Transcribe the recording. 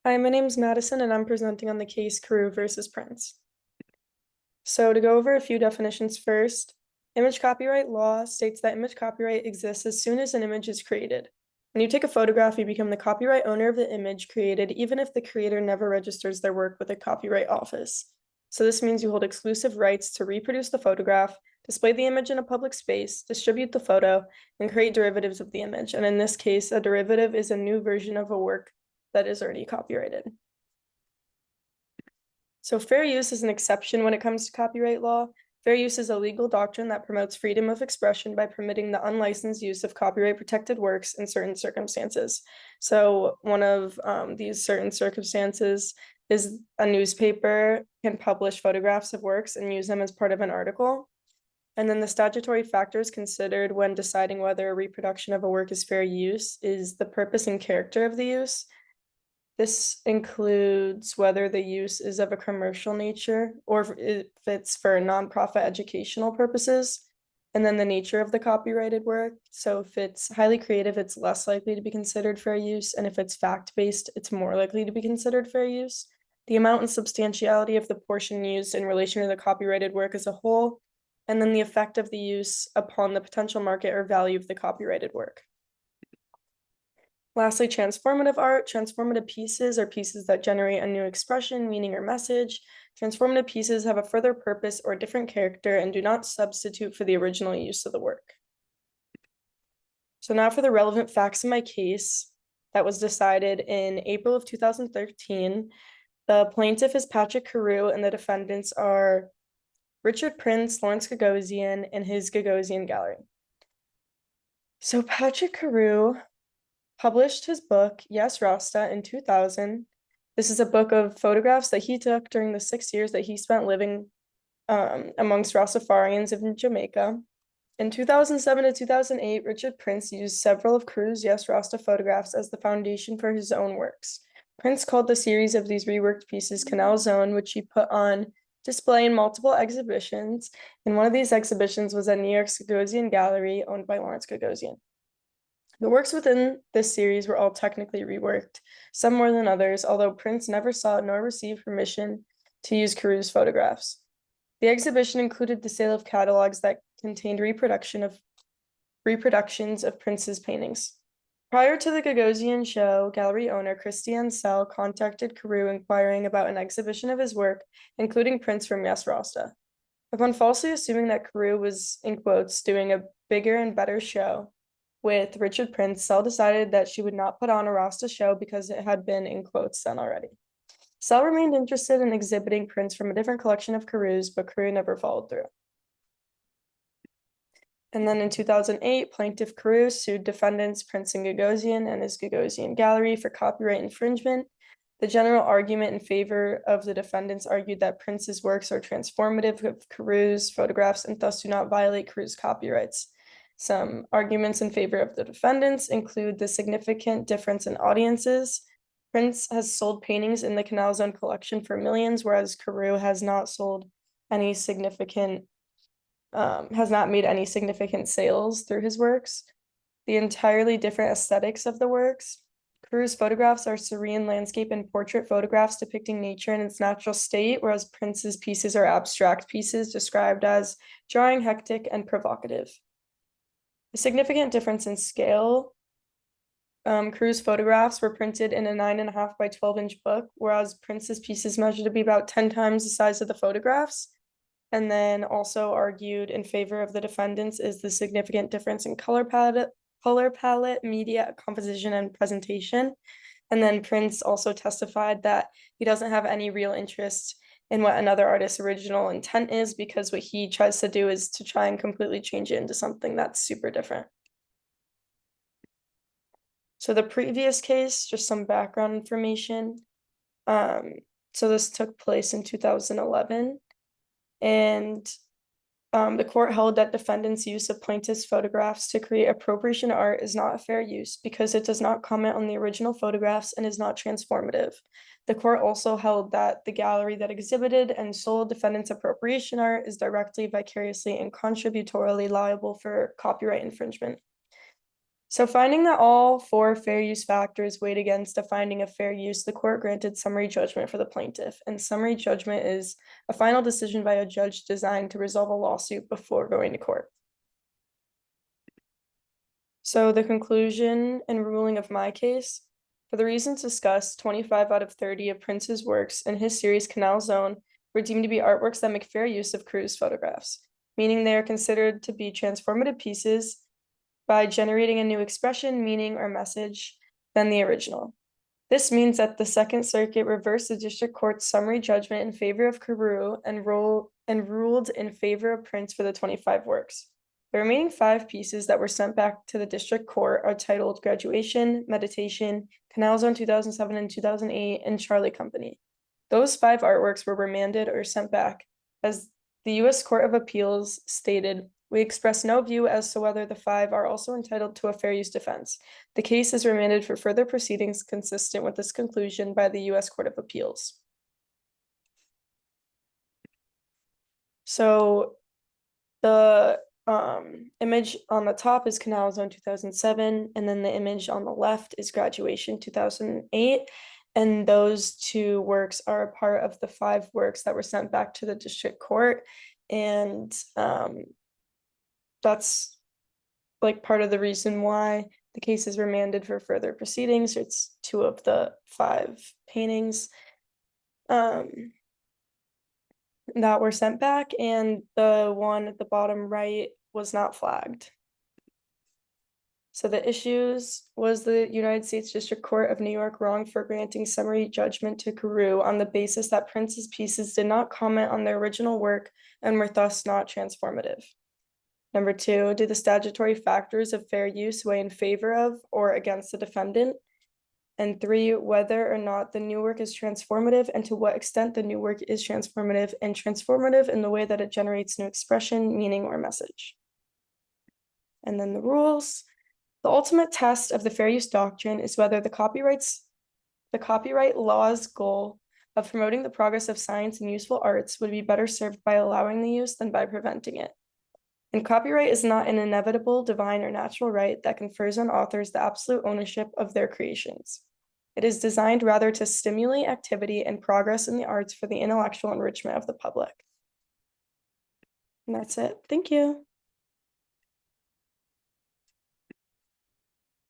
Hi, my name's Madison, and I'm presenting on the case Carew versus Prince. So to go over a few definitions first, image copyright law states that image copyright exists as soon as an image is created. When you take a photograph, you become the copyright owner of the image created, even if the creator never registers their work with a copyright office. So this means you hold exclusive rights to reproduce the photograph, display the image in a public space, distribute the photo, and create derivatives of the image. And in this case, a derivative is a new version of a work that is already copyrighted. So fair use is an exception when it comes to copyright law. Fair use is a legal doctrine that promotes freedom of expression by permitting the unlicensed use of copyright protected works in certain circumstances. So one of these certain circumstances is a newspaper can publish photographs of works and use them as part of an article. And then the statutory factors considered when deciding whether a reproduction of a work is fair use is the purpose and character of the use. This includes whether the use is of a commercial nature or if it's for nonprofit educational purposes, and then the nature of the copyrighted work. So if it's highly creative, it's less likely to be considered fair use, and if it's fact-based, it's more likely to be considered fair use. The amount and substantiality of the portion used in relation to the copyrighted work as a whole, and then the effect of the use upon the potential market or value of the copyrighted work. Lastly, transformative art. Transformative pieces are pieces that generate a new expression, meaning, or message. Transformative pieces have a further purpose or different character and do not substitute for the original use of the work. So now for the relevant facts in my case that was decided in April of 2013. The plaintiff is Patrick Carew and the defendants are Richard Prince, Lawrence Gagosian, and his Gagosian Gallery. So Patrick Carew published his book, Yes, Rasta, in 2000. This is a book of photographs that he took during the 6 years that he spent living amongst Rastafarians in Jamaica. In 2007 to 2008, Richard Prince used several of Carew's Yes, Rasta photographs as the foundation for his own works. Prince called the series of these reworked pieces Canal Zone, which he put on display in multiple exhibitions. And one of these exhibitions was at New York's Gagosian Gallery, owned by Lawrence Gagosian. The works within this series were all technically reworked, some more than others, although Prince never sought nor received permission to use Carew's photographs. The exhibition included the sale of catalogs that contained reproductions of Prince's paintings. Prior to the Gagosian show, gallery owner Christian Sell contacted Carew inquiring about an exhibition of his work, including prints from Yes Rasta. Upon falsely assuming that Carew was, in quotes, doing a bigger and better show with Richard Prince, Sell decided that she would not put on a Rasta show because it had been, in quotes, done already. Sell remained interested in exhibiting prints from a different collection of Carew's, but Carew never followed through. And then in 2008, plaintiff Carew sued defendants Prince and Gagosian and his Gagosian Gallery for copyright infringement. The general argument in favor of the defendants argued that Prince's works are transformative of Carew's photographs and thus do not violate Carew's copyrights. Some arguments in favor of the defendants include the significant difference in audiences. Prince has sold paintings in the Canal Zone collection for millions, whereas Carew has not sold any significant, has not made any significant sales through his works. The entirely different aesthetics of the works. Carew's photographs are serene landscape and portrait photographs depicting nature in its natural state, whereas Prince's pieces are abstract pieces described as jarring, hectic, and provocative. A significant difference in scale. Carew's photographs were printed in a 9.5 by 12-inch book, whereas Prince's pieces measured to be about 10 times the size of the photographs. And then also argued in favor of the defendants is the significant difference in color palette, media composition, and presentation. And then Prince also testified that he doesn't have any real interest in what another artist's original intent is, because what he tries to do is to try and completely change it into something that's super different. So the previous case, just some background information. So this took place in 2011, and the court held that defendants' use of plaintiff's photographs to create appropriation art is not a fair use because it does not comment on the original photographs and is not transformative. The court also held that the gallery that exhibited and sold defendants' appropriation art is directly, vicariously, and contributorily liable for copyright infringement. So finding that all four fair use factors weighed against a finding of fair use, the court granted summary judgment for the plaintiff. And summary judgment is a final decision by a judge designed to resolve a lawsuit before going to court. So the conclusion and ruling of my case, for the reasons discussed, 25 out of 30 of Prince's works in his series Canal Zone were deemed to be artworks that make fair use of Crews photographs, meaning they are considered to be transformative pieces by generating a new expression, meaning, or message than the original. This means that the Second Circuit reversed the district court's summary judgment in favor of Carew and ruled in favor of Prince for the 25 works. The remaining 5 pieces that were sent back to the district court are titled Graduation, Meditation, Canal Zone 2007 and 2008, and Charlie Company. Those 5 artworks were remanded or sent back. As the U.S. Court of Appeals stated, we express no view as to whether the 5 are also entitled to a fair use defense. The case is remanded for further proceedings consistent with this conclusion by the U.S. Court of Appeals. So the image on the top is Canal Zone 2007, and then the image on the left is Graduation 2008. And those 2 works are a part of the 5 works that were sent back to the district court. And that's like part of the reason why the case is remanded for further proceedings. It's 2 of the 5 paintings that were sent back, and the one at the bottom right was not flagged. So the issues was the United States District Court of New York wrong for granting summary judgment to Carew on the basis that Prince's pieces did not comment on their original work and were thus not transformative. Number 2, do the statutory factors of fair use weigh in favor of or against the defendant? And 3, whether or not the new work is transformative and to what extent the new work is transformative in the way that it generates new expression, meaning, or message. And then the rules. The ultimate test of the fair use doctrine is whether the copyright law's goal of promoting the progress of science and useful arts would be better served by allowing the use than by preventing it. And copyright is not an inevitable, divine, or natural right that confers on authors the absolute ownership of their creations. It is designed rather to stimulate activity and progress in the arts for the intellectual enrichment of the public. And that's it. Thank you.